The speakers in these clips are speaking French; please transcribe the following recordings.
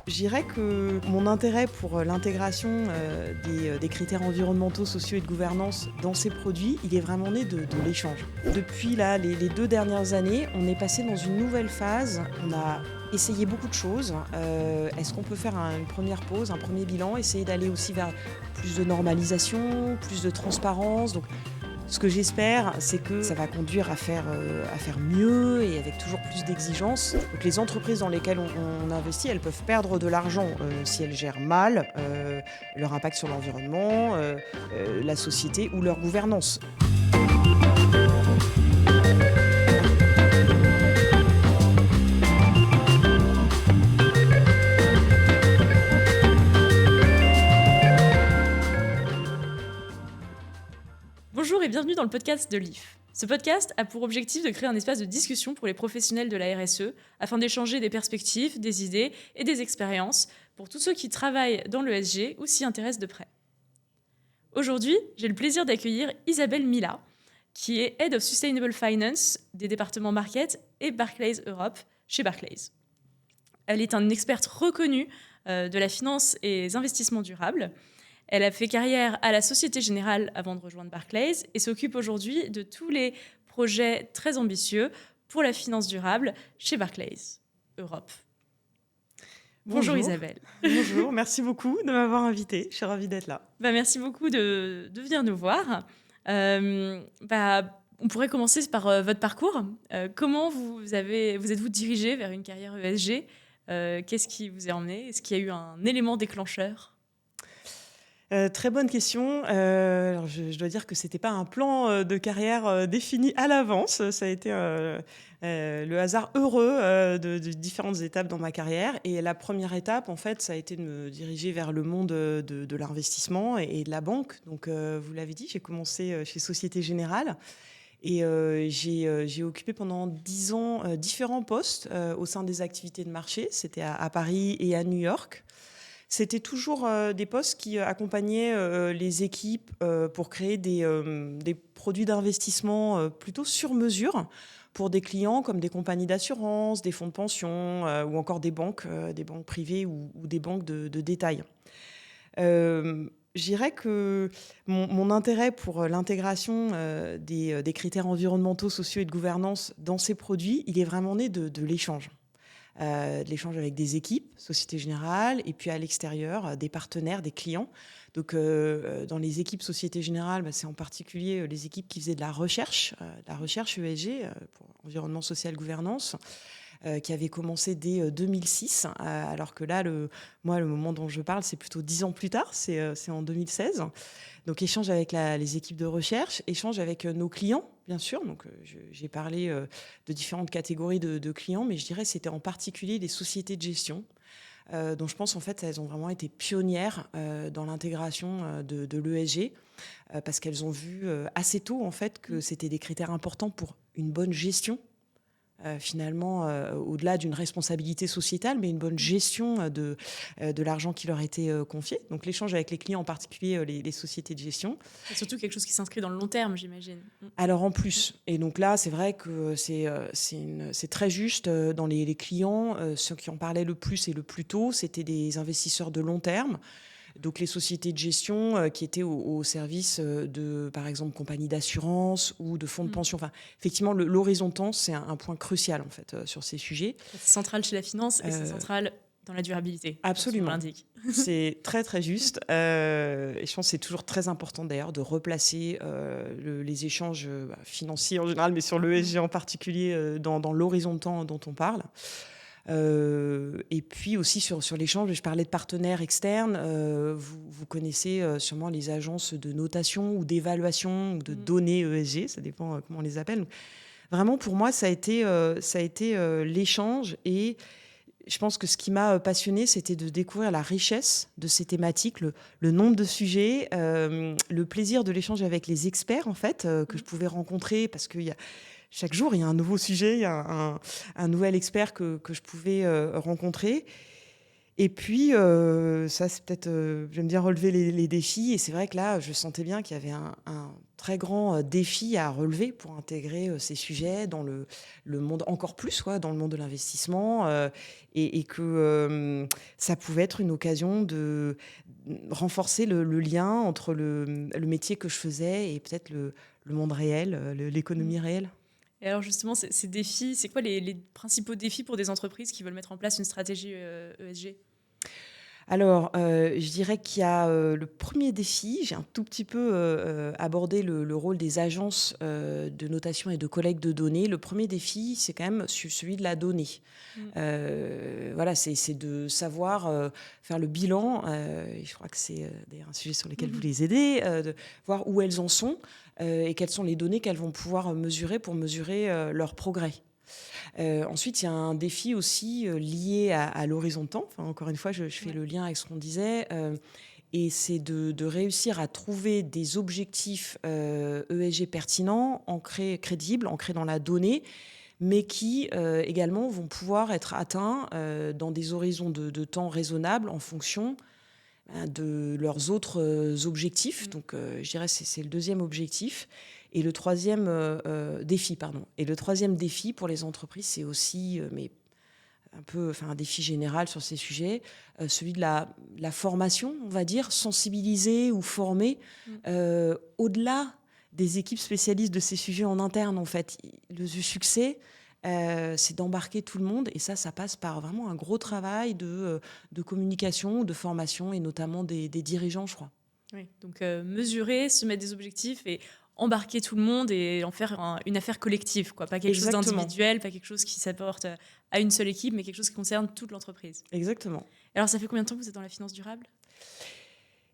Je dirais que mon intérêt pour l'intégration des critères environnementaux, sociaux et de gouvernance dans ces produits, il est vraiment né de l'échange. Depuis là, les 2 dernières années, on est passé dans une nouvelle phase. On a essayé beaucoup de choses. Est-ce qu'on peut faire une première pause, un premier bilan, essayer d'aller aussi vers plus de normalisation, plus de transparence. Donc, ce que j'espère, c'est que ça va conduire à faire mieux et avec toujours plus d'exigences. Donc les entreprises dans lesquelles on investit, elles peuvent perdre de l'argent si elles gèrent mal leur impact sur l'environnement, la société ou leur gouvernance. Bonjour et bienvenue dans le podcast de l'IF. Ce podcast a pour objectif de créer un espace de discussion pour les professionnels de la RSE afin d'échanger des perspectives, des idées et des expériences pour tous ceux qui travaillent dans l'ESG ou s'y intéressent de près. Aujourd'hui, j'ai le plaisir d'accueillir Isabelle Mila, qui est Head of Sustainable Finance des départements Market et Barclays Europe chez Barclays. Elle est une experte reconnue de la finance et des investissements durables. Elle a fait carrière à la Société Générale avant de rejoindre Barclays et s'occupe aujourd'hui de tous les projets très ambitieux pour la finance durable chez Barclays Europe. Bonjour Isabelle. Bonjour, merci beaucoup de m'avoir invitée. Je suis ravie d'être là. Merci beaucoup de venir nous voir. On pourrait commencer par votre parcours. Comment vous êtes-vous dirigé vers une carrière ESG ? Qu'est-ce qui vous a emmené ? Est-ce qu'il y a eu un élément déclencheur ? Très bonne question. Alors je dois dire que c'était pas un plan de carrière défini à l'avance. Ça a été le hasard heureux de différentes étapes dans ma carrière. Et la première étape, en fait, ça a été de me diriger vers le monde de l'investissement et de la banque. Donc, vous l'avez dit, j'ai commencé chez Société Générale. Et j'ai occupé pendant 10 ans différents postes au sein des activités de marché. C'était à Paris et à New York. C'était toujours des postes qui accompagnaient les équipes pour créer des produits d'investissement plutôt sur mesure pour des clients comme des compagnies d'assurance, des fonds de pension ou encore des banques privées ou des banques de détail. Je dirais que mon intérêt pour l'intégration des critères environnementaux, sociaux et de gouvernance dans ces produits, il est vraiment né de l'échange. De l'échange avec des équipes, Société Générale, et puis à l'extérieur, des partenaires, des clients. Donc, dans les équipes Société Générale, c'est en particulier les équipes qui faisaient de la recherche ESG, pour environnement, social, gouvernance, qui avait commencé dès 2006, alors que là, le moment dont je parle, c'est plutôt 10 ans plus tard, c'est en 2016. Donc, échange avec les équipes de recherche, échange avec nos clients, bien sûr. Donc, j'ai parlé de différentes catégories de clients, mais je dirais que c'était en particulier les sociétés de gestion, dont je pense, en fait, elles ont vraiment été pionnières dans l'intégration de l'ESG, parce qu'elles ont vu assez tôt, en fait, que c'était des critères importants pour une bonne gestion, finalement, au-delà d'une responsabilité sociétale, mais une bonne gestion de l'argent qui leur était confié. Donc l'échange avec les clients, en particulier les sociétés de gestion. C'est surtout quelque chose qui s'inscrit dans le long terme, j'imagine. Alors en plus, et donc là, c'est vrai que c'est très juste. Dans les clients, ceux qui en parlaient le plus et le plus tôt, c'était des investisseurs de long terme. Donc les sociétés de gestion qui étaient au service de, par exemple, compagnies d'assurance ou de fonds de pension. Enfin, effectivement, l'horizon temps, c'est un point crucial en fait sur ces sujets. C'est central chez la finance et c'est central dans la durabilité. Absolument. On l'indique. C'est très très juste. Et je pense que c'est toujours très important d'ailleurs de replacer les échanges financiers en général, mais sur l'ESG en particulier dans l'horizon de temps dont on parle. Et puis aussi sur l'échange, je parlais de partenaires externes. Vous connaissez sûrement les agences de notation ou d'évaluation ou de données ESG, ça dépend comment on les appelle. Donc, vraiment, pour moi, ça a été l'échange. Et je pense que ce qui m'a passionnée, c'était de découvrir la richesse de ces thématiques, le nombre de sujets, le plaisir de l'échange avec les experts, en fait, que je pouvais rencontrer, parce qu'il y a chaque jour, il y a un nouveau sujet, il y a un nouvel expert que je pouvais rencontrer. Et puis, ça, c'est peut-être... j'aime bien relever les défis. Et c'est vrai que là, je sentais bien qu'il y avait un très grand défi à relever pour intégrer ces sujets dans le monde encore plus, quoi, dans le monde de l'investissement, et que ça pouvait être une occasion de renforcer le lien entre le métier que je faisais et peut-être le monde réel, l'économie réelle. Et alors justement, ces défis, c'est quoi les principaux défis pour des entreprises qui veulent mettre en place une stratégie ESG? Alors, je dirais qu'il y a le premier défi, j'ai un tout petit peu abordé le rôle des agences de notation et de collecte de données. Le premier défi, c'est quand même celui de la donnée. Voilà, c'est de savoir faire le bilan, et je crois que c'est d'ailleurs un sujet sur lequel vous les aidez, de voir où elles en sont et quelles sont les données qu'elles vont pouvoir mesurer pour mesurer leur progrès. Ensuite, il y a un défi aussi lié à l'horizon de temps. Enfin, encore une fois, je fais le lien avec ce qu'on disait. Et c'est de réussir à trouver des objectifs ESG pertinents, ancrés, crédibles, ancrés dans la donnée, mais qui également vont pouvoir être atteints dans des horizons de temps raisonnables en fonction de leurs autres objectifs. Donc, je dirais que c'est le deuxième objectif. Et le troisième défi, pardon. Et le troisième défi pour les entreprises, c'est aussi, mais un peu, enfin, un défi général sur ces sujets, celui de la formation, on va dire, sensibiliser ou former au-delà des équipes spécialistes de ces sujets en interne. En fait, le succès, c'est d'embarquer tout le monde, et ça passe par vraiment un gros travail de communication, de formation, et notamment des dirigeants, je crois. Oui, donc mesurer, se mettre des objectifs et embarquer tout le monde et en faire une affaire collective, quoi. Pas quelque chose d'individuel, pas quelque chose qui s'apporte à une seule équipe, mais quelque chose qui concerne toute l'entreprise. Exactement. Alors, ça fait combien de temps que vous êtes dans la finance durable ?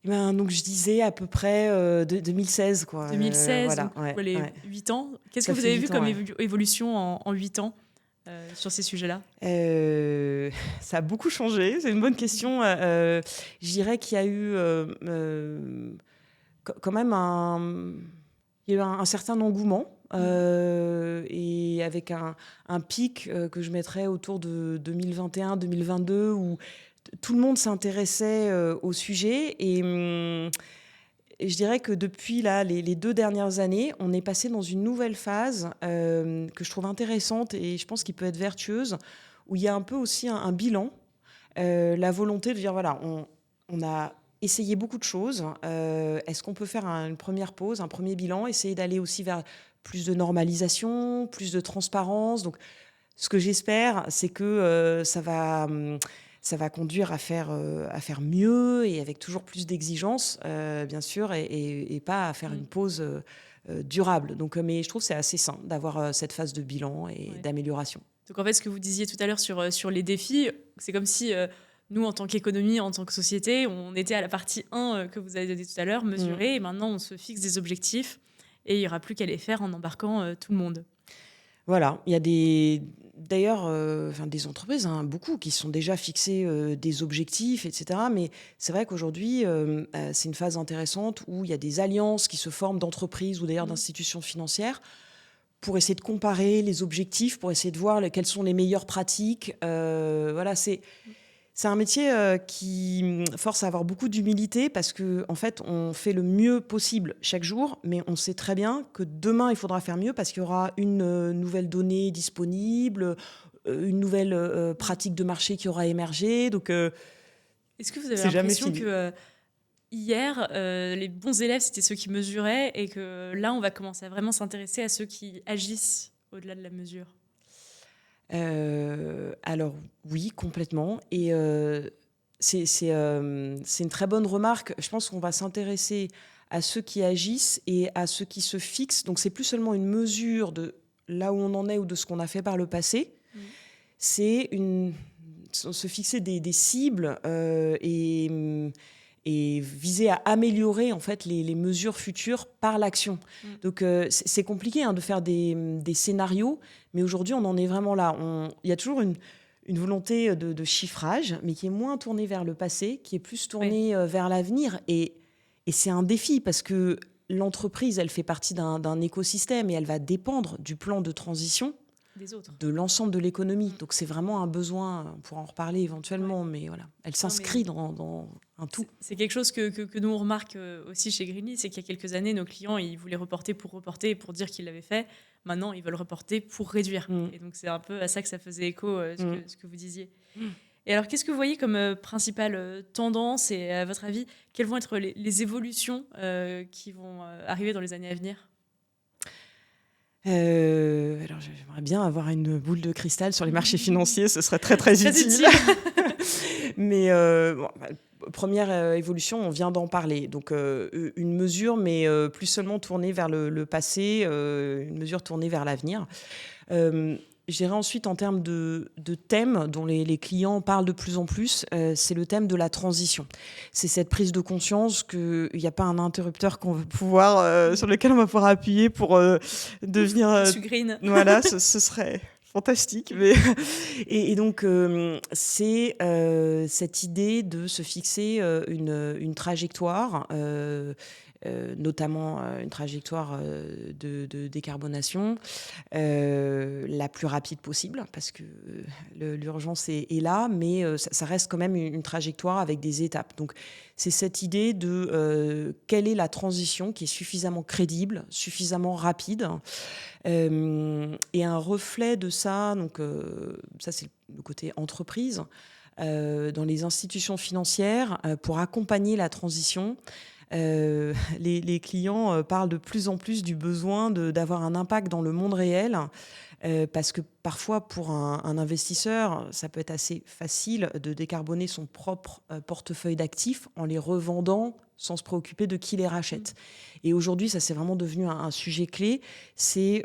Donc, je disais à peu près 2016. Quoi. 2016, voilà, donc les 8 ans. Qu'est-ce que vous fait avez vu 8 ans, comme ouais. évolution en 8 ans sur ces sujets-là ? Ça a beaucoup changé, c'est une bonne question. Je dirais qu'il y a eu quand même il y a eu un certain engouement, et avec un pic que je mettrais autour de 2021-2022, où tout le monde s'intéressait au sujet. Et je dirais que depuis les 2 dernières années, on est passé dans une nouvelle phase que je trouve intéressante, et je pense qu'il peut être vertueuse, où il y a un peu aussi un bilan, la volonté de dire, voilà, on a essayé beaucoup de choses. Est-ce qu'on peut faire une première pause, un premier bilan, essayer d'aller aussi vers plus de normalisation, plus de transparence. Donc, ce que j'espère, c'est que ça va conduire à faire mieux, et avec toujours plus d'exigences, bien sûr, et pas à faire une pause durable. Donc, mais je trouve que c'est assez sain d'avoir cette phase de bilan et d'amélioration. Donc en fait, ce que vous disiez tout à l'heure sur les défis, c'est comme si nous, en tant qu'économie, en tant que société, on était à la partie 1 que vous avez donnée tout à l'heure, mesurer, et maintenant on se fixe des objectifs, et il n'y aura plus qu'à les faire en embarquant tout le monde. Voilà, il y a d'ailleurs des entreprises, beaucoup, qui sont déjà fixées des objectifs, etc. Mais c'est vrai qu'aujourd'hui, c'est une phase intéressante où il y a des alliances qui se forment d'entreprises ou d'ailleurs d'institutions financières pour essayer de comparer les objectifs, pour essayer de voir quelles sont les meilleures pratiques. Voilà, c'est un métier qui force à avoir beaucoup d'humilité, parce que en fait, on fait le mieux possible chaque jour, mais on sait très bien que demain, il faudra faire mieux, parce qu'il y aura une nouvelle donnée disponible, une nouvelle pratique de marché qui aura émergé. Donc, est-ce que vous avez l'impression que hier, les bons élèves, c'était ceux qui mesuraient, et que là, on va commencer à vraiment s'intéresser à ceux qui agissent au-delà de la mesure ? Alors oui, complètement. Et c'est une très bonne remarque. Je pense qu'on va s'intéresser à ceux qui agissent et à ceux qui se fixent. Donc, c'est plus seulement une mesure de là où on en est ou de ce qu'on a fait par le passé. C'est se fixer des cibles et viser à améliorer en fait les mesures futures par l'action. Donc c'est compliqué de faire des scénarios, mais aujourd'hui on en est vraiment là. Il y a toujours une volonté de chiffrage, mais qui est moins tournée vers le passé, qui est plus tournée vers l'avenir. Et c'est un défi, parce que l'entreprise, elle fait partie d'un écosystème, et elle va dépendre du plan de transition. Des autres. de l'ensemble de l'économie. Donc c'est vraiment un besoin, on pourra en reparler éventuellement, mais voilà, elle s'inscrit dans un tout. C'est quelque chose que nous on remarque aussi chez Greenly, c'est qu'il y a quelques années, nos clients, ils voulaient reporter pour dire qu'ils l'avaient fait. Maintenant, ils veulent reporter pour réduire. Et donc c'est un peu à ça que ça faisait écho, ce que vous disiez. Et alors, qu'est-ce que vous voyez comme principale tendance et à votre avis, quelles vont être les évolutions qui vont arriver dans les années à venir ? Alors j'aimerais bien avoir une boule de cristal sur les marchés financiers, ce serait très très Très utile. utile. Mais première évolution, on vient d'en parler. Donc une mesure, mais plus seulement tournée vers le passé, une mesure tournée vers l'avenir. Je dirais ensuite, en termes de thèmes dont les clients parlent de plus en plus, c'est le thème de la transition. C'est cette prise de conscience qu'il n'y a pas un interrupteur qu'on va pouvoir, sur lequel on va pouvoir appuyer pour devenir... Je suis green. Voilà, ce serait fantastique. Mais et donc, c'est cette idée de se fixer une trajectoire, notamment une trajectoire de décarbonation la plus rapide possible, parce que l'urgence est là, mais ça reste quand même une trajectoire avec des étapes. Donc, c'est cette idée de quelle est la transition qui est suffisamment crédible, suffisamment rapide, et un reflet de ça, donc ça c'est le côté entreprise, dans les institutions financières, pour accompagner la transition. Les clients parlent de plus en plus du besoin d'avoir un impact dans le monde réel, parce que parfois, pour un investisseur, ça peut être assez facile de décarboner son propre portefeuille d'actifs en les revendant sans se préoccuper de qui les rachète. Et aujourd'hui, ça c'est vraiment devenu un sujet clé, c'est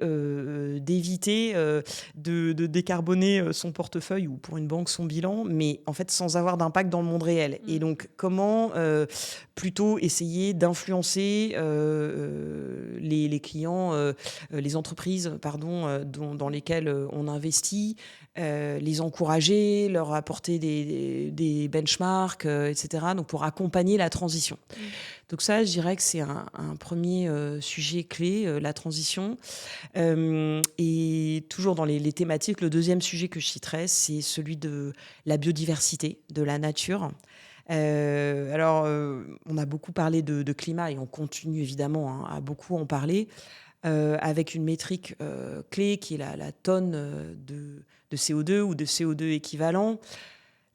d'éviter de décarboner son portefeuille ou pour une banque son bilan, mais en fait sans avoir d'impact dans le monde réel. Et donc comment plutôt essayer d'influencer les clients, les entreprises dans lesquelles on investit, les encourager, leur apporter des benchmarks, etc. Donc pour accompagner la transition. Donc ça, je dirais que c'est un premier sujet clé, la transition. Et toujours dans les thématiques, le deuxième sujet que je citerai, c'est celui de la biodiversité, de la nature. Alors, on a beaucoup parlé de climat et on continue évidemment à beaucoup en parler, avec une métrique clé qui est la tonne de CO2 ou de CO2 équivalent.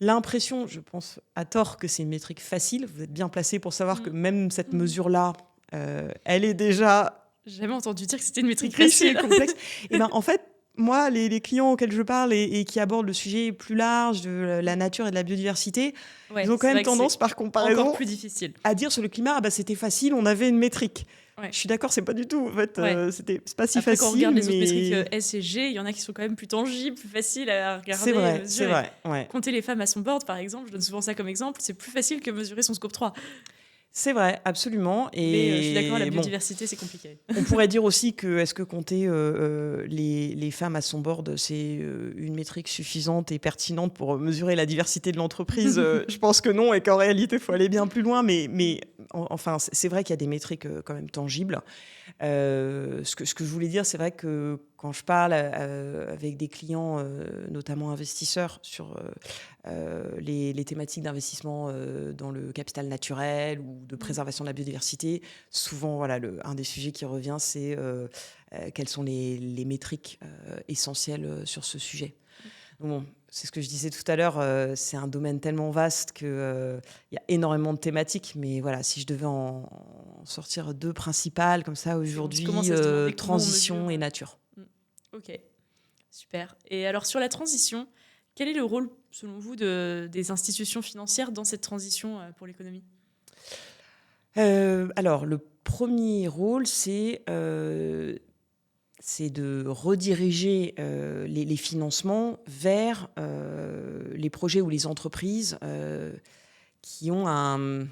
L'impression, je pense à tort, que c'est une métrique facile. Vous êtes bien placé pour savoir que même cette mesure-là, elle est déjà... J'ai jamais entendu dire que c'était une métrique riche et facile. complexe. Et ben, en fait, moi, les clients auxquels je parle et qui abordent le sujet plus large de la nature et de la biodiversité, ils ont quand même tendance, par comparaison, encore plus difficile, à dire sur le climat, c'était facile, on avait une métrique. Ouais. Je suis d'accord, c'est pas du tout. En fait, c'est pas si Après, facile. quand on regarde les autres métriques S et G, il y en a qui sont quand même plus tangibles, plus faciles à regarder. C'est vrai, mesurer. c'est vrai. Ouais. Compter les femmes à son board, par exemple, je donne souvent ça comme exemple, c'est plus facile que mesurer son scope 3. C'est vrai, absolument. Mais je suis d'accord, la biodiversité, c'est compliqué. On pourrait dire aussi que est-ce que compter les femmes à son board, c'est une métrique suffisante et pertinente pour mesurer la diversité de l'entreprise? Je pense que non, et qu'en réalité, il faut aller bien plus loin. Mais enfin, c'est vrai qu'il y a des métriques quand même tangibles. Ce que je voulais dire, c'est vrai que quand je parle avec des clients, notamment investisseurs, sur les thématiques d'investissement dans le capital naturel ou de préservation de la biodiversité, souvent, voilà, un des sujets qui revient, c'est quelles sont les métriques essentielles sur ce sujet. Donc, bon, c'est ce que je disais tout à l'heure, c'est un domaine tellement vaste qu'il y a énormément de thématiques, mais voilà, si je devais en sortir deux principales comme ça aujourd'hui, transition et nature. Ok, super. Et alors sur la transition, quel est le rôle, selon vous, des institutions financières dans cette transition pour l'économie ? Alors, le premier rôle, c'est de rediriger les financements vers les projets ou les entreprises qui ont une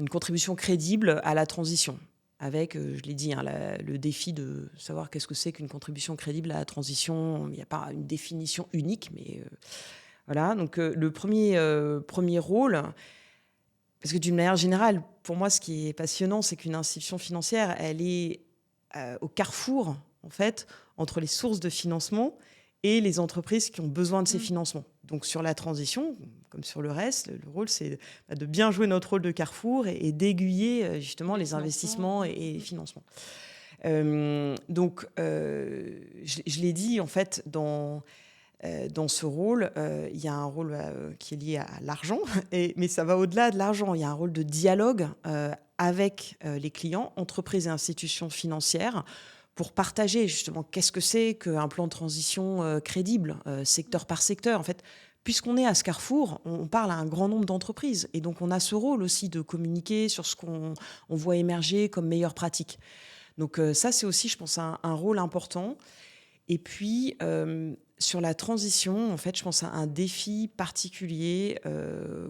contribution crédible à la transition. Avec, je l'ai dit, le défi de savoir qu'est-ce que c'est qu'une contribution crédible à la transition. Il n'y a pas une définition unique, mais voilà. Donc, le premier rôle, parce que d'une manière générale, pour moi, ce qui est passionnant, c'est qu'une institution financière, elle est au carrefour, en fait, entre les sources de financement et les entreprises qui ont besoin de ces Mmh. financements. Donc sur la transition, comme sur le reste, le rôle, c'est de bien jouer notre rôle de carrefour et d'aiguiller justement Les les financements. investissements et les financements. Donc, je l'ai dit, en fait, dans ce rôle, il y a un rôle qui est lié à l'argent, mais ça va au-delà de l'argent. Il y a un rôle de dialogue avec les clients, entreprises et institutions financières, pour partager justement qu'est-ce que c'est qu'un plan de transition crédible, secteur par secteur. En fait, puisqu'on est à ce carrefour, on parle à un grand nombre d'entreprises. Et donc, on a ce rôle aussi de communiquer sur ce qu'on voit émerger comme meilleures pratiques. Donc ça, c'est aussi, je pense, un rôle important. Et puis, sur la transition, en fait, je pense à un défi particulier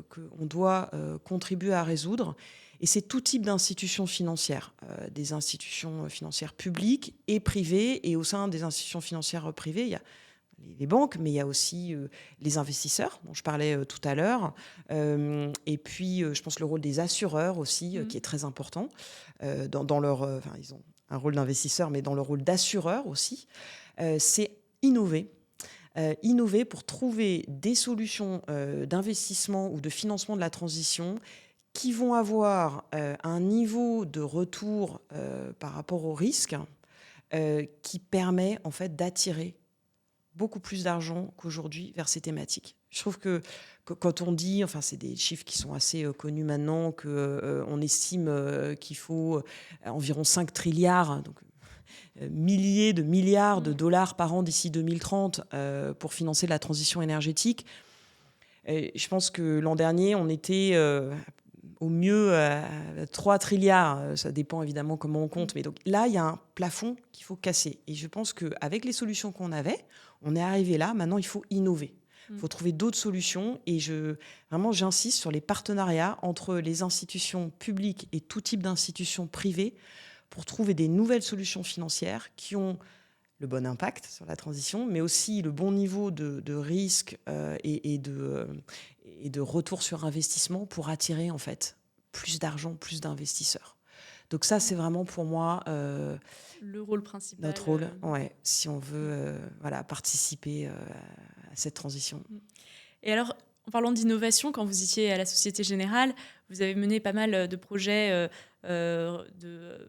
qu'on doit contribuer à résoudre. Et c'est tout type d'institutions financières, des institutions financières publiques et privées. Et au sein des institutions financières privées, il y a les banques, mais il y a aussi les investisseurs, dont je parlais tout à l'heure. Et puis, je pense le rôle des assureurs aussi, qui est très important dans leur... Enfin, ils ont un rôle d'investisseur, mais dans le rôle d'assureur aussi. C'est innover. Innover pour trouver des solutions d'investissement ou de financement de la transition qui vont avoir un niveau de retour par rapport au risque qui permet en fait d'attirer beaucoup plus d'argent qu'aujourd'hui vers ces thématiques. Je trouve que quand on dit, enfin c'est des chiffres qui sont assez connus maintenant, qu'on estime qu'il faut environ 5 trilliards, donc milliers de milliards de dollars par an d'ici 2030 pour financer la transition énergétique. Et je pense que l'an dernier, on était au mieux à 3 trilliards. Ça dépend évidemment comment on compte. Mais donc là, il y a un plafond qu'il faut casser. Et je pense qu'avec les solutions qu'on avait, on est arrivé là. Maintenant, il faut innover. Il faut trouver d'autres solutions. Et vraiment, j'insiste sur les partenariats entre les institutions publiques et tout type d'institutions privées pour trouver des nouvelles solutions financières qui ont le bon impact sur la transition, mais aussi le bon niveau de risque et de retour sur investissement pour attirer en fait plus d'argent, plus d'investisseurs. Donc ça, c'est vraiment pour moi le rôle principal. notre rôle, si on veut participer à cette transition. Et alors, en parlant d'innovation, quand vous étiez à la Société Générale, vous avez mené pas mal de projets de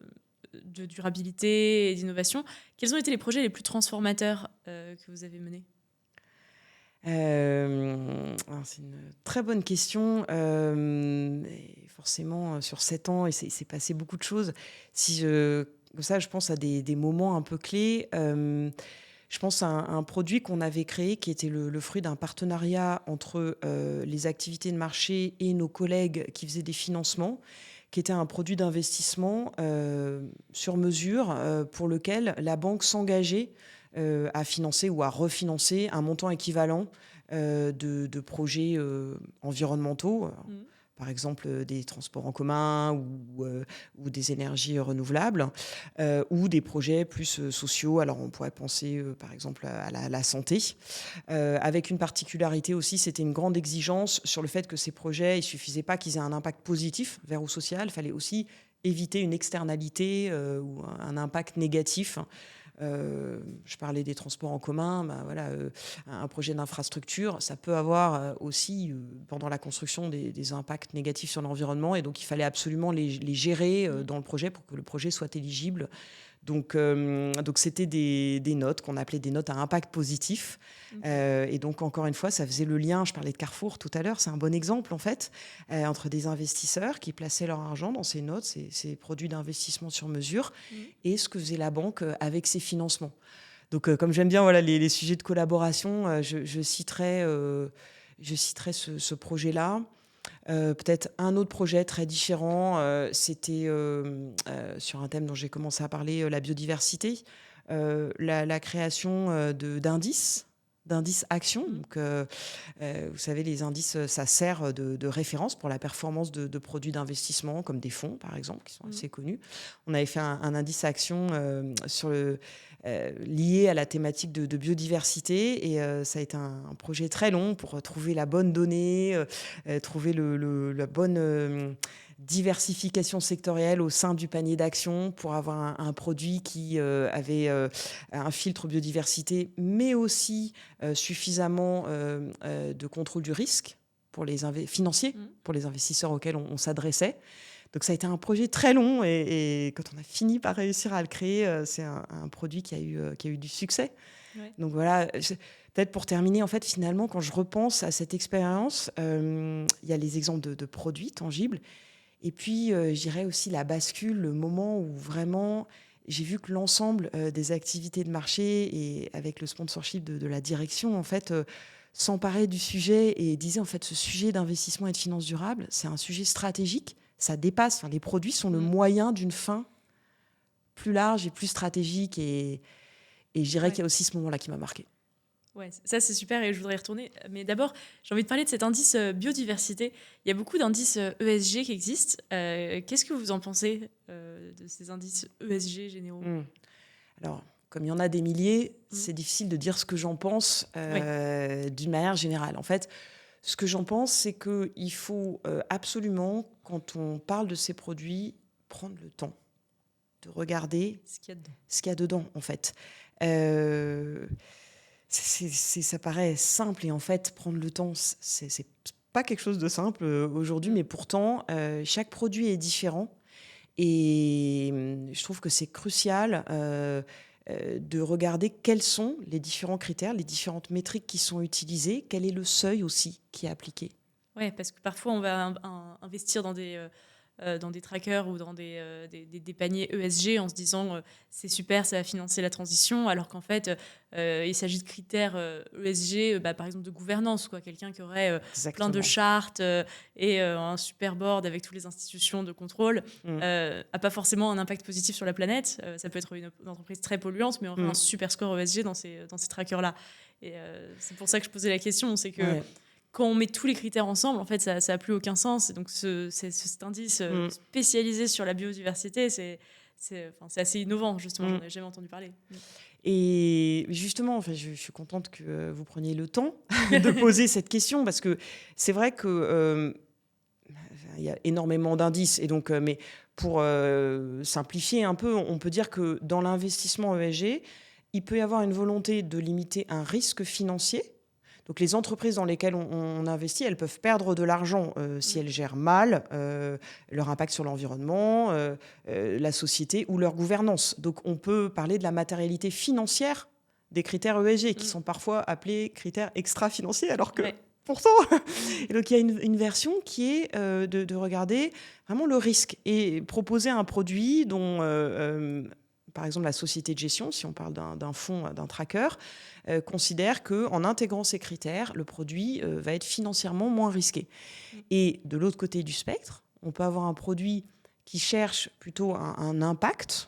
durabilité et d'innovation. Quels ont été les projets les plus transformateurs que vous avez menés ? C'est une très bonne question. Et forcément, sur 7 ans, il s'est passé beaucoup de choses. Comme ça, je pense à des moments un peu clés. Je pense à un produit qu'on avait créé qui était le fruit d'un partenariat entre les activités de marché et nos collègues qui faisaient des financements, qui était un produit d'investissement sur mesure pour lequel la banque s'engageait à financer ou à refinancer un montant équivalent de projets environnementaux, par exemple des transports en commun ou des énergies renouvelables, ou des projets plus sociaux. Alors on pourrait penser par exemple à la santé, avec une particularité aussi, c'était une grande exigence sur le fait que ces projets, il ne suffisait pas qu'ils aient un impact positif vert ou social, il fallait aussi éviter une externalité ou un impact négatif. Je parlais des transports en commun, un projet d'infrastructure, ça peut avoir aussi, pendant la construction, des impacts négatifs sur l'environnement, et donc il fallait absolument les gérer dans le projet pour que le projet soit éligible. Donc c'était des notes qu'on appelait des notes à impact positif. Et donc, encore une fois, ça faisait le lien. Je parlais de Carrefour tout à l'heure. C'est un bon exemple, en fait, entre des investisseurs qui plaçaient leur argent dans ces notes, ces produits d'investissement sur mesure, et ce que faisait la banque avec ses financements. Donc, comme j'aime bien les sujets de collaboration, je citerai ce projet-là. Peut-être un autre projet très différent, c'était sur un thème dont j'ai commencé à parler, la biodiversité, la création d'indices actions. Donc, vous savez, les indices, ça sert de référence pour la performance de produits d'investissement, comme des fonds, par exemple, qui sont assez connus. On avait fait un indice action lié à la thématique de biodiversité, et ça a été un projet très long pour trouver la bonne donnée, trouver la bonne diversification sectorielle au sein du panier d'action pour avoir un produit qui avait un filtre biodiversité, mais aussi suffisamment de contrôle du risque pour les financiers, pour les investisseurs auxquels on s'adressait. Donc ça a été un projet très long et quand on a fini par réussir à le créer, c'est un produit qui a eu du succès. Ouais. Donc voilà, peut-être pour terminer, en fait, finalement, quand je repense à cette expérience, il y a les exemples de produits tangibles. Et puis, je dirais aussi la bascule, le moment où vraiment j'ai vu que l'ensemble des activités de marché et avec le sponsorship de la direction, en fait, s'emparait du sujet et disait, en fait, ce sujet d'investissement et de finances durables, c'est un sujet stratégique. Ça dépasse, enfin, les produits sont le moyen d'une fin plus large et plus stratégique. Et je dirais qu'il y a aussi ce moment-là qui m'a marqué. Ouais, ça c'est super et je voudrais y retourner. Mais d'abord, j'ai envie de parler de cet indice biodiversité. Il y a beaucoup d'indices ESG qui existent. Qu'est-ce que vous en pensez de ces indices ESG généraux? Alors, comme il y en a des milliers, c'est difficile de dire ce que j'en pense d'une manière générale. En fait, ce que j'en pense, c'est qu'il faut absolument, quand on parle de ces produits, prendre le temps de regarder ce qu'il y a dedans, en fait. Ça paraît simple et en fait, prendre le temps, c'est pas quelque chose de simple aujourd'hui, mais pourtant, chaque produit est différent et je trouve que c'est crucial de regarder quels sont les différents critères, les différentes métriques qui sont utilisées, quel est le seuil aussi qui est appliqué. Oui, parce que parfois on va investir dans des trackers ou dans des paniers ESG en se disant c'est super, ça va financer la transition, alors qu'en fait il s'agit de critères ESG, par exemple de gouvernance, quoi. Quelqu'un qui aurait plein de chartes et un super board avec toutes les institutions de contrôle n'a pas forcément un impact positif sur la planète. Ça peut être une entreprise très polluante, mais aurait un super score ESG dans ces trackers-là. Et c'est pour ça que je posais la question, c'est que quand on met tous les critères ensemble, en fait, ça n'a plus aucun sens. Et donc, cet indice spécialisé sur la biodiversité, c'est assez innovant, justement. J'en ai jamais entendu parler. Et justement, enfin, je suis contente que vous preniez le temps de poser cette question, parce que c'est vrai que il y a énormément d'indices. Et donc, mais pour simplifier un peu, on peut dire que dans l'investissement ESG, il peut y avoir une volonté de limiter un risque financier. Donc les entreprises dans lesquelles on investit, elles peuvent perdre de l'argent si elles gèrent mal leur impact sur l'environnement, la société ou leur gouvernance. Donc on peut parler de la matérialité financière des critères ESG qui sont parfois appelés critères extra-financiers, alors que pourtant... Et donc il y a une version qui est de regarder vraiment le risque et proposer un produit dont... par exemple, la société de gestion, si on parle d'un fonds, d'un tracker, considère qu'en intégrant ces critères, le produit va être financièrement moins risqué. Et de l'autre côté du spectre, on peut avoir un produit qui cherche plutôt un impact,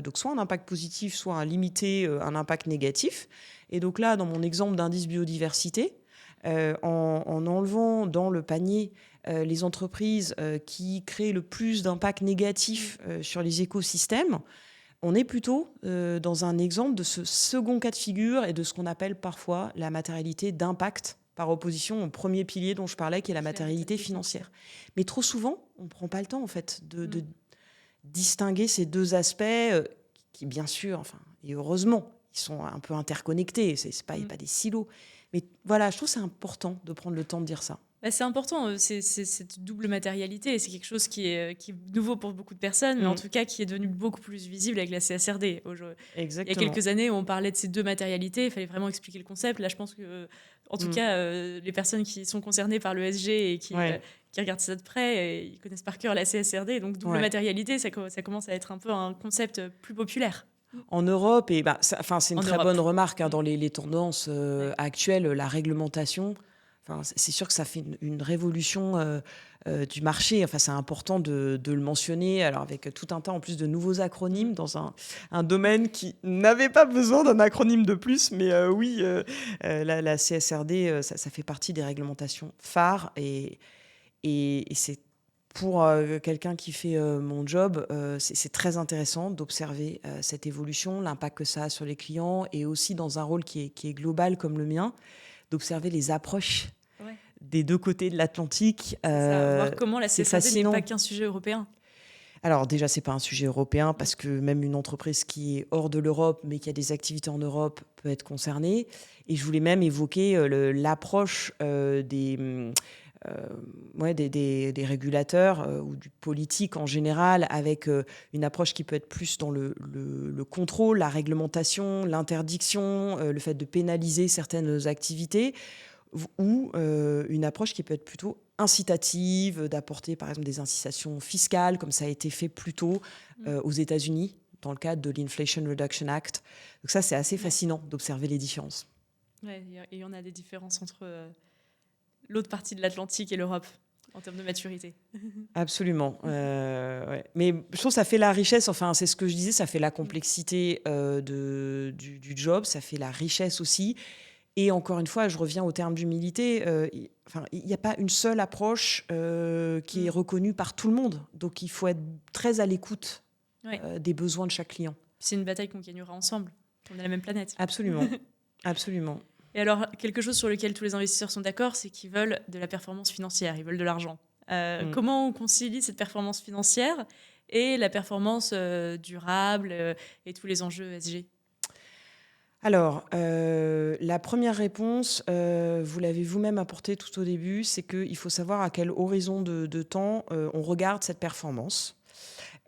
donc soit un impact positif, soit un limiter un impact négatif. Et donc là, dans mon exemple d'indice biodiversité, en enlevant dans le panier les entreprises qui créent le plus d'impact négatif sur les écosystèmes, on est plutôt dans un exemple de ce second cas de figure et de ce qu'on appelle parfois la matérialité d'impact, par opposition au premier pilier dont je parlais, qui est la matérialité financière. Mais trop souvent, on ne prend pas le temps en fait, de distinguer ces deux aspects qui, bien sûr, enfin, et heureusement, ils sont un peu interconnectés, c'est pas des silos. Mais voilà, je trouve que c'est important de prendre le temps de dire ça. C'est important, c'est cette double matérialité. C'est quelque chose qui est nouveau pour beaucoup de personnes, mais en tout cas qui est devenu beaucoup plus visible avec la CSRD. Exactement. Il y a quelques années où on parlait de ces deux matérialités, il fallait vraiment expliquer le concept. Là, je pense que, en tout cas, les personnes qui sont concernées par l'ESG et qui regardent ça de près, ils connaissent par cœur la CSRD. Donc, double matérialité, ça commence à être un peu un concept plus populaire. En Europe, et c'est une très bonne remarque dans les tendances actuelles, la réglementation. C'est sûr que ça fait une révolution du marché. Enfin, c'est important de le mentionner. Alors, avec tout un tas en plus de nouveaux acronymes dans un domaine qui n'avait pas besoin d'un acronyme de plus. Mais la CSRD, ça fait partie des réglementations phares. Et c'est pour quelqu'un qui fait mon job, c'est très intéressant d'observer cette évolution, l'impact que ça a sur les clients et aussi dans un rôle qui est global comme le mien, d'observer les approches des deux côtés de l'Atlantique. Ça, voir comment la C'est CSRD n'est fascinant. pas qu'un sujet européen. Alors déjà, c'est pas un sujet européen parce que même une entreprise qui est hors de l'Europe mais qui a des activités en Europe peut être concernée. Et je voulais même évoquer l'approche des régulateurs ou du politique en général, avec une approche qui peut être plus dans le contrôle, la réglementation, l'interdiction, le fait de pénaliser certaines activités, ou une approche qui peut être plutôt incitative, d'apporter par exemple des incitations fiscales, comme ça a été fait plus tôt aux États-Unis, dans le cadre de l'Inflation Reduction Act. Donc ça, c'est assez fascinant d'observer les différences. Ouais, et il y en a des différences entre l'autre partie de l'Atlantique et l'Europe en termes de maturité. Absolument. Ouais. Mais je trouve que ça fait la richesse, enfin c'est ce que je disais, ça fait la complexité du job, ça fait la richesse aussi. Et encore une fois, je reviens au terme d'humilité. Il n'y a pas une seule approche qui est reconnue par tout le monde. Donc, il faut être très à l'écoute des besoins de chaque client. C'est une bataille qu'on gagnera ensemble. On est la même planète. Absolument. Absolument. Et alors, quelque chose sur lequel tous les investisseurs sont d'accord, c'est qu'ils veulent de la performance financière, ils veulent de l'argent. Comment on concilie cette performance financière et la performance durable et tous les enjeux ESG ? Alors, la première réponse, vous l'avez vous-même apportée tout au début, c'est qu'il faut savoir à quel horizon de temps on regarde cette performance.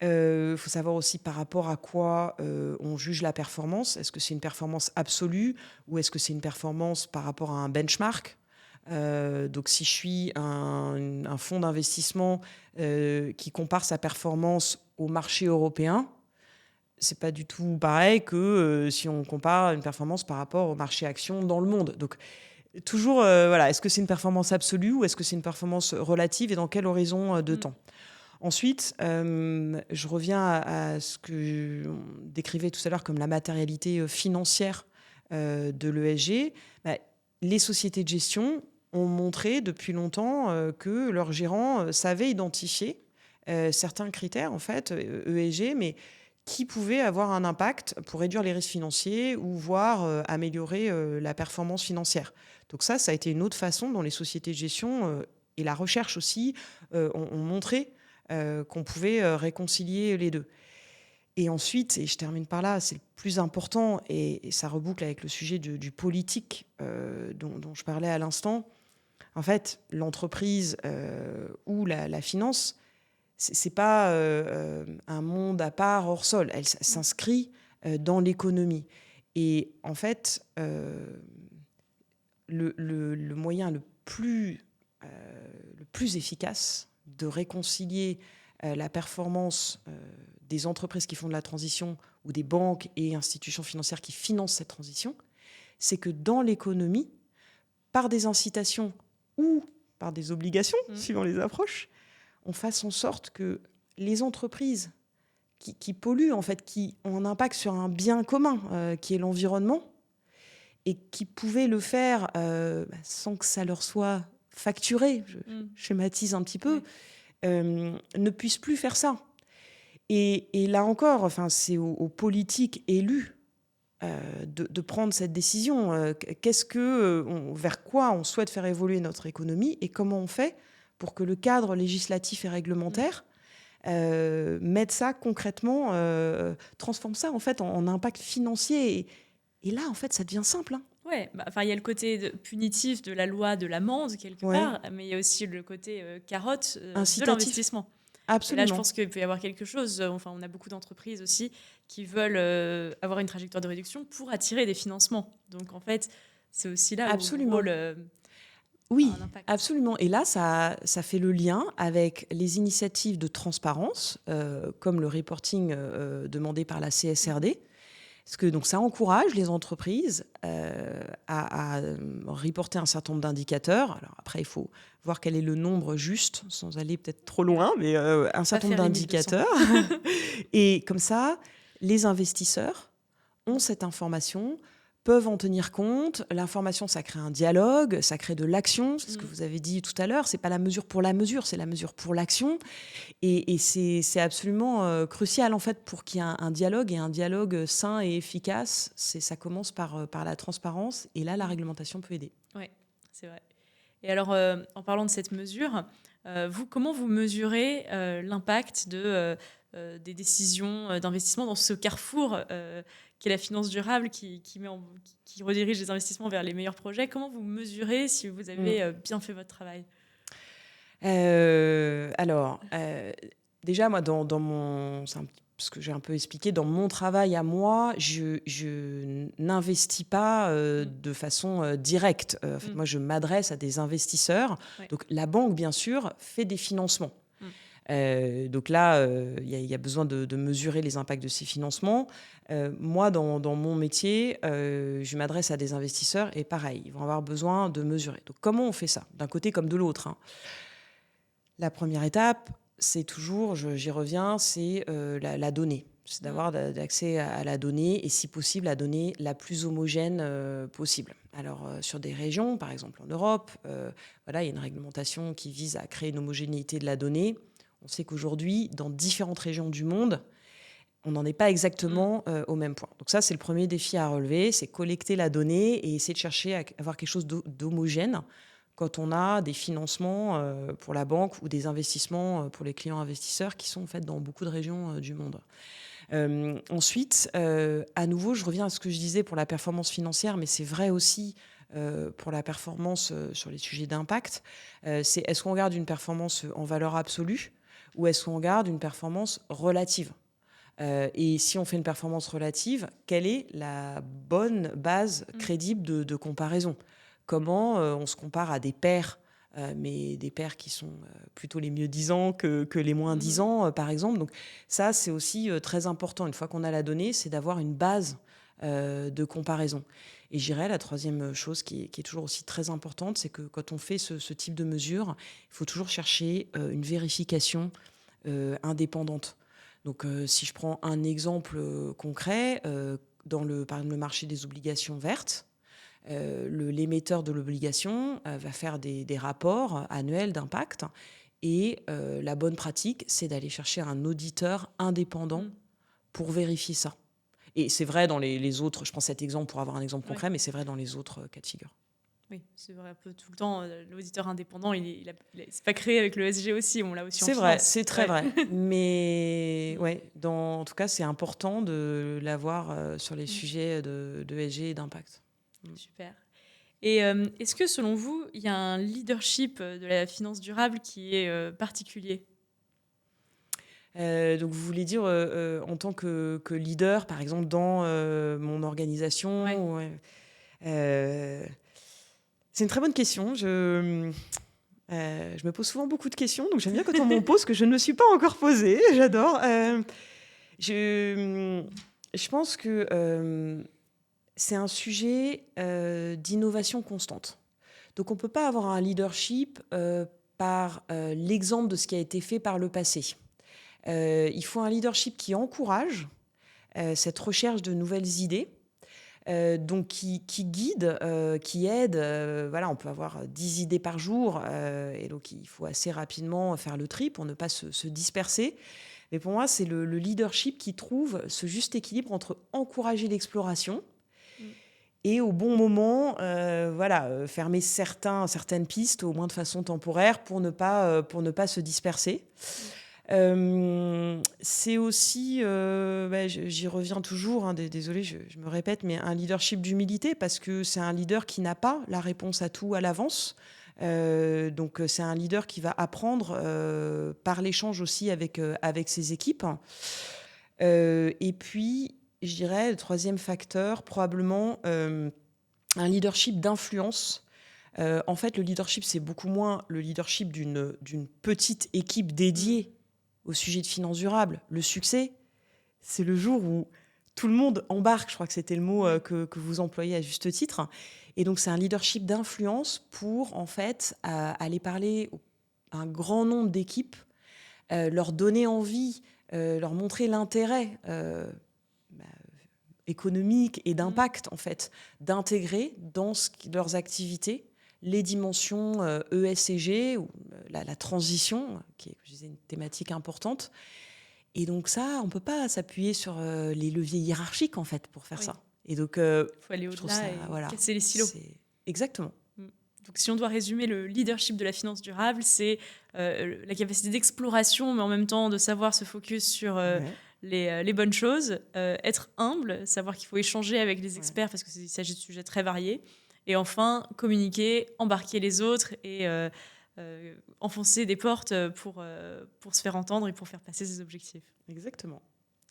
Il faut savoir aussi par rapport à quoi on juge la performance. Est-ce que c'est une performance absolue ou est-ce que c'est une performance par rapport à un benchmark ? Donc, si je suis un fonds d'investissement qui compare sa performance au marché européen, c'est pas du tout pareil que si on compare une performance par rapport au marché action dans le monde. Donc, toujours, voilà, est-ce que c'est une performance absolue ou est-ce que c'est une performance relative et dans quel horizon de temps ? Ensuite, je reviens à ce que on décrivait tout à l'heure comme la matérialité financière de l'ESG. Les sociétés de gestion ont montré depuis longtemps que leurs gérants savaient identifier certains critères, en fait, ESG, mais qui pouvaient avoir un impact pour réduire les risques financiers ou voire améliorer la performance financière. Donc ça a été une autre façon dont les sociétés de gestion et la recherche aussi ont montré qu'on pouvait réconcilier les deux. Et ensuite, et je termine par là, c'est le plus important, et ça reboucle avec le sujet du politique dont je parlais à l'instant. En fait, l'entreprise ou la finance, c'est pas un monde à part hors sol. Elle s'inscrit dans l'économie. Et en fait, le moyen le plus efficace de réconcilier la performance des entreprises qui font de la transition ou des banques et institutions financières qui financent cette transition, c'est que dans l'économie, par des incitations ou par des obligations, suivant les approches, on fasse en sorte que les entreprises qui polluent, en fait, qui ont un impact sur un bien commun, qui est l'environnement, et qui pouvaient le faire sans que ça leur soit facturé, je schématise un petit peu, ne puissent plus faire ça. Et là encore, enfin, c'est aux politiques élus de prendre cette décision. Vers quoi on souhaite faire évoluer notre économie et comment on fait pour que le cadre législatif et réglementaire mette ça concrètement, transforme ça en fait en impact financier. Et là, en fait, ça devient simple. Ouais, il y a le côté punitif de la loi de l'amende quelque part, mais il y a aussi le côté carotte de l'investissement. Absolument. Et là, je pense qu'il peut y avoir quelque chose. Enfin, on a beaucoup d'entreprises aussi qui veulent avoir une trajectoire de réduction pour attirer des financements. Donc, en fait, c'est aussi là où le rôle oui, absolument. Et là, ça fait le lien avec les initiatives de transparence, comme le reporting demandé par la CSRD. Parce que donc, ça encourage les entreprises à reporter un certain nombre d'indicateurs. Alors après, il faut voir quel est le nombre juste, sans aller peut-être trop loin, mais un certain nombre d'indicateurs. Et comme ça, les investisseurs ont cette information, peuvent en tenir compte. L'information, ça crée un dialogue, ça crée de l'action. C'est ce que vous avez dit tout à l'heure. C'est pas la mesure pour la mesure, c'est la mesure pour l'action. Et c'est absolument crucial en fait pour qu'il y ait un dialogue et un dialogue sain et efficace. Ça commence par la transparence et là, la réglementation peut aider. Oui, c'est vrai. Et alors, en parlant de cette mesure, comment vous mesurez l'impact des décisions d'investissement dans ce carrefour qu'est la finance durable qui redirige les investissements vers les meilleurs projets? Comment vous mesurez si vous Mmh. avez bien fait votre travail? Alors, déjà moi dans mon c'est un petit ce que j'ai un peu expliqué, dans mon travail à moi, je n'investis pas, Mmh. de façon, directe. En fait, Mmh. moi, je m'adresse à des investisseurs. Ouais. Donc la banque, bien sûr, fait des financements. Mmh. Donc là, il y a besoin de mesurer les impacts de ces financements. Moi, dans mon métier, je m'adresse à des investisseurs et pareil, ils vont avoir besoin de mesurer. Donc comment on fait ça? D'un côté comme de l'autre, hein. La première étape, c'est toujours, j'y reviens, c'est la donnée. C'est Mmh. d'avoir d'accès à la donnée et si possible la donnée la plus homogène possible. Alors sur des régions, par exemple en Europe, voilà, il y a une réglementation qui vise à créer une homogénéité de la donnée. On sait qu'aujourd'hui, dans différentes régions du monde, on n'en est pas Mmh. exactement au même point. Donc ça, c'est le premier défi à relever, c'est collecter la donnée et essayer de chercher à avoir quelque chose d'homogène quand on a des financements pour la banque ou des investissements pour les clients investisseurs qui sont en fait dans beaucoup de régions du monde. Ensuite, à nouveau, je reviens à ce que je disais pour la performance financière, mais c'est vrai aussi pour la performance sur les sujets d'impact. C'est est-ce qu'on regarde une performance en valeur absolue ou est-ce qu'on regarde une performance relative? Et si on fait une performance relative, quelle est la bonne base Mmh. crédible de comparaison? Comment on se compare à des pairs, mais des pairs qui sont plutôt les mieux disants que les moins Mmh. disants, par exemple. Donc ça, c'est aussi très important. Une fois qu'on a la donnée, c'est d'avoir une base de comparaison. Et je dirais la troisième chose qui est toujours aussi très importante, c'est que quand on fait ce type de mesure, il faut toujours chercher une vérification indépendante. Donc, si je prends un exemple concret, par exemple, le marché des obligations vertes, l'émetteur de l'obligation va faire des rapports annuels d'impact. Et la bonne pratique, c'est d'aller chercher un auditeur indépendant Mmh. pour vérifier ça. Et c'est vrai dans les autres, je prends cet exemple pour avoir un exemple Ouais. concret, mais c'est vrai dans les autres cas de figure. Oui, c'est vrai un peu tout le temps, l'auditeur indépendant, c'est pas créé avec le SG aussi, on l'a aussi en C'est vrai, finance. c'est très Ouais. vrai. Mais Mmh. ouais, en tout cas, c'est important de l'avoir sur les Mmh. sujets de SG et d'impact. Super. Et est-ce que selon vous, il y a un leadership, de la finance durable qui est, particulier? Donc vous voulez dire, en tant que leader, par exemple, dans mon Ouais. organisation? Ouais. Heu, c'est une très bonne question. Je me pose souvent beaucoup de questions, donc j'aime bien quand on m'en pose que je ne me suis pas encore posée. J'adore. Je, je pense que, c'est un sujet, d'innovation constante. Donc on ne peut pas avoir un leadership, par, l'exemple de ce qui a été fait par le passé. Il faut un leadership qui encourage, cette recherche de nouvelles idées, donc qui guide, qui aide, voilà, on peut avoir 10 idées par jour, et donc il faut assez rapidement faire le tri pour ne pas se disperser. Mais pour moi, c'est le leadership qui trouve ce juste équilibre entre encourager l'exploration Mmh. et au bon moment, voilà, fermer certaines pistes, au moins de façon temporaire, pour ne pas se disperser. Mmh. C'est aussi, bah, j'y reviens toujours, hein, désolée, je me répète, mais un leadership d'humilité parce que c'est un leader qui n'a pas la réponse à tout à l'avance. Donc, c'est un leader qui va apprendre, par l'échange aussi avec ses équipes. Et puis, je dirais, le troisième facteur, probablement, un leadership d'influence. En fait, le leadership, c'est beaucoup moins le leadership d'une petite équipe Mmh. dédiée au sujet de finances durables. Le succès, c'est le jour où tout le monde embarque, je crois que c'était le mot Ouais. que vous employez à juste titre. Et donc, c'est un leadership d'influence pour, en fait, aller parler à un grand nombre d'équipes, leur donner envie, leur montrer l'intérêt bah, économique et Mmh. d'impact, en fait, d'intégrer dans leurs activités les dimensions ESG, ou la transition, qui est, comme je disais, une thématique importante. Et donc ça, on ne peut pas s'appuyer sur les leviers hiérarchiques, en fait, pour faire Oui. ça. Et donc, Il faut aller je trouve ça, au-delà et voilà, casser les silos. c'est exactement. Mmh. Donc, si on doit résumer le leadership de la finance durable, c'est la capacité d'exploration, mais en même temps de savoir se focus sur Ouais, les bonnes choses, être humble, savoir qu'il faut échanger avec les ouais. experts parce qu'il s'agit de sujets très variés, et enfin communiquer, embarquer les autres et enfoncer des portes pour se faire entendre et pour faire passer ses objectifs. Exactement.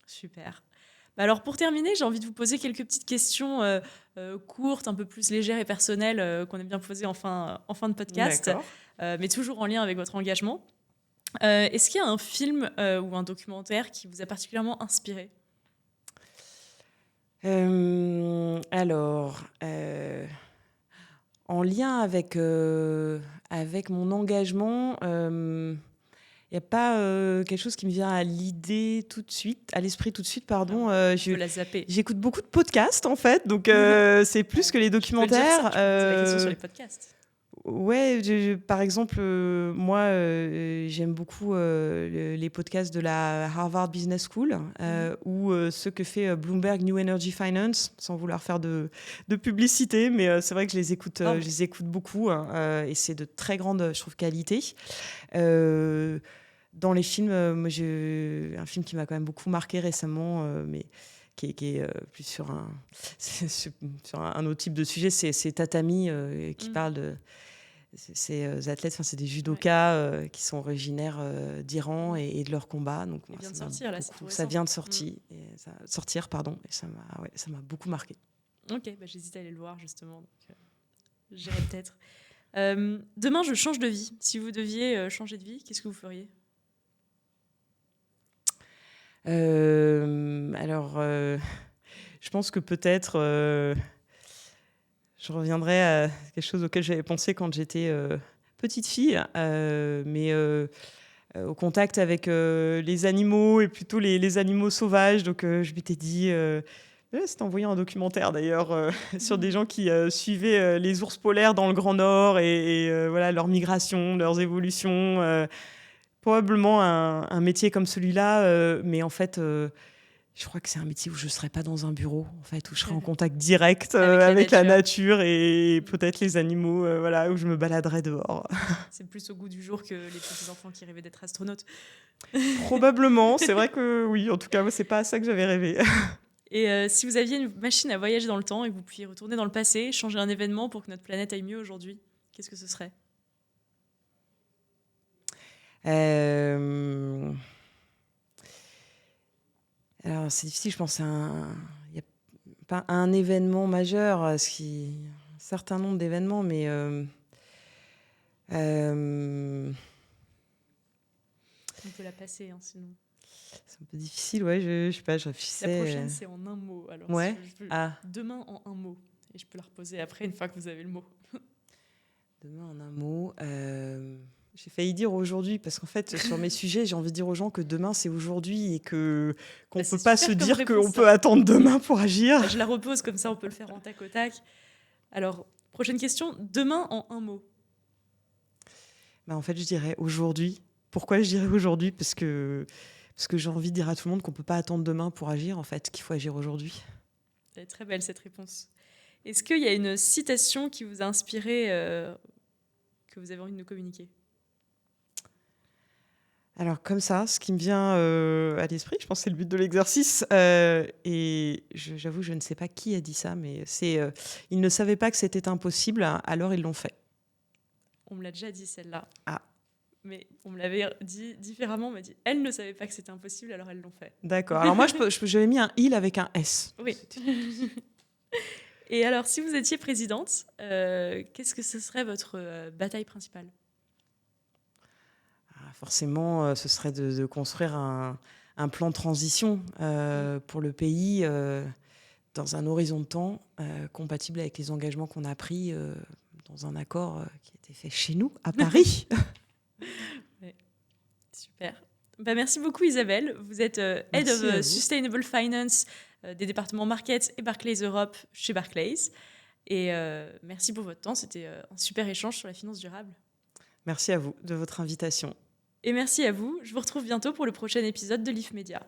Super. Bah alors pour terminer, j'ai envie de vous poser quelques petites questions courtes, un peu plus légères et personnelles qu'on aime bien poser en fin de podcast, D'accord. mais toujours en lien avec votre engagement. Est-ce qu'il y a un film ou un documentaire qui vous a particulièrement inspiré? Alors, en lien avec mon engagement, il y a pas, quelque chose qui me vient à l'esprit tout de suite, pardon. Alors, on Je peut la zapper. J'écoute beaucoup de podcasts, en fait, donc c'est plus que les Tu peux dire ça, documentaires. tu peux poser la question sur les podcasts. Ouais, par exemple, moi, j'aime beaucoup, les podcasts de la Harvard Business School, ou ceux que fait, Bloomberg New Energy Finance, sans vouloir faire de publicité, mais c'est vrai que Non, je les écoute beaucoup, hein, et c'est de très grande, je trouve, qualité. Heu, Dans les films, moi, j'ai un film qui m'a quand même beaucoup marqué récemment, mais qui est, plus sur un sur un autre type de sujet, c'est Tatami, qui parle de ces athlètes, enfin, c'est des ouais. judokas, qui sont originaires, d'Iran et de leur combat. Donc Il moi, vient de ça m'a sortir là, c'est tout ça récent. vient de sortir, pardon, et ça m'a beaucoup marqué. Ok, bah, j'hésite à aller le voir justement, donc j'irai peut-être. Demain, je change de vie. Si vous deviez changer de vie, qu'est-ce que vous feriez? Alors, je pense que peut-être, je reviendrai à quelque chose auquel j'avais pensé quand j'étais, petite fille, mais au contact avec, les animaux, et plutôt les animaux sauvages. Donc je m'étais dit, ouais, c'était en voyant un documentaire d'ailleurs, sur des gens qui, suivaient, les ours polaires dans le Grand Nord, et voilà, leur migration, leurs évolutions, probablement un métier comme celui-là, mais en fait, je crois que c'est un métier où je ne serais pas dans un bureau, en fait, où je serais en contact direct, Avec la avec la nature. nature, et peut-être les animaux, voilà, où je me baladerais dehors. C'est plus au goût du jour que les petits enfants qui rêvaient d'être astronautes. Probablement, c'est vrai que oui, en tout cas, moi, c'est pas à ça que j'avais rêvé. Et si vous aviez une machine à voyager dans le temps et que vous pouviez retourner dans le passé, changer un événement pour que notre planète aille mieux aujourd'hui, qu'est-ce que ce serait? Euh, Alors, c'est difficile, je pense, il y a pas un événement majeur, un certain nombre d'événements, mais euh, On peut la passer, hein, sinon. c'est un peu difficile, ouais, je sais pas, je La réfléchissais. prochaine, c'est en un mot. Alors, si Ouais. je veux Ah, demain en un mot. Et je peux la reposer après, une fois que vous avez le mot. demain en un mot. J'ai failli dire aujourd'hui, parce qu'en fait, sur mes sujets, j'ai envie de dire aux gens que demain, c'est aujourd'hui, et qu'on Bah, ne peut c'est pas super se comme dire réponse, qu'on ça. peut attendre demain pour agir. Bah, je la repose, comme ça on peut le faire en tac au tac. Alors, prochaine question, demain en un mot. Bah, en fait, je dirais aujourd'hui. Pourquoi je dirais aujourd'hui? Parce que j'ai envie de dire à tout le monde qu'on ne peut pas attendre demain pour agir, en fait, qu'il faut agir aujourd'hui. Elle est très belle cette réponse. Est-ce qu'il y a une citation qui vous a inspiré, que vous avez envie de nous communiquer? Alors, comme ça, ce qui me vient à l'esprit, je pense que c'est le but de l'exercice, et j'avoue, je ne sais pas qui a dit ça, mais c'est ils ne savaient pas que c'était impossible, alors ils l'ont fait. On me l'a déjà dit celle-là. Ah, Mais on me l'avait dit différemment, on m'a dit elles ne savaient pas que c'était impossible, alors elles l'ont fait. d'accord. Alors moi, j'avais mis un il avec un S. Oui. Et alors, si vous étiez présidente, qu'est-ce que ce serait votre bataille principale? Ah, forcément, ce serait de construire un plan de transition pour le pays, dans un horizon de temps compatible avec les engagements qu'on a pris dans un accord qui a été fait chez nous, à Paris. Ouais. Super. Bah, merci beaucoup Isabelle. Vous êtes Head Merci à of vous. Sustainable Finance des départements Markets et Barclays Europe chez Barclays. Et merci pour votre temps. C'était un super échange sur la finance durable. Merci à vous de votre invitation. Et merci à vous. Je vous retrouve bientôt pour le prochain épisode de Leaf Media.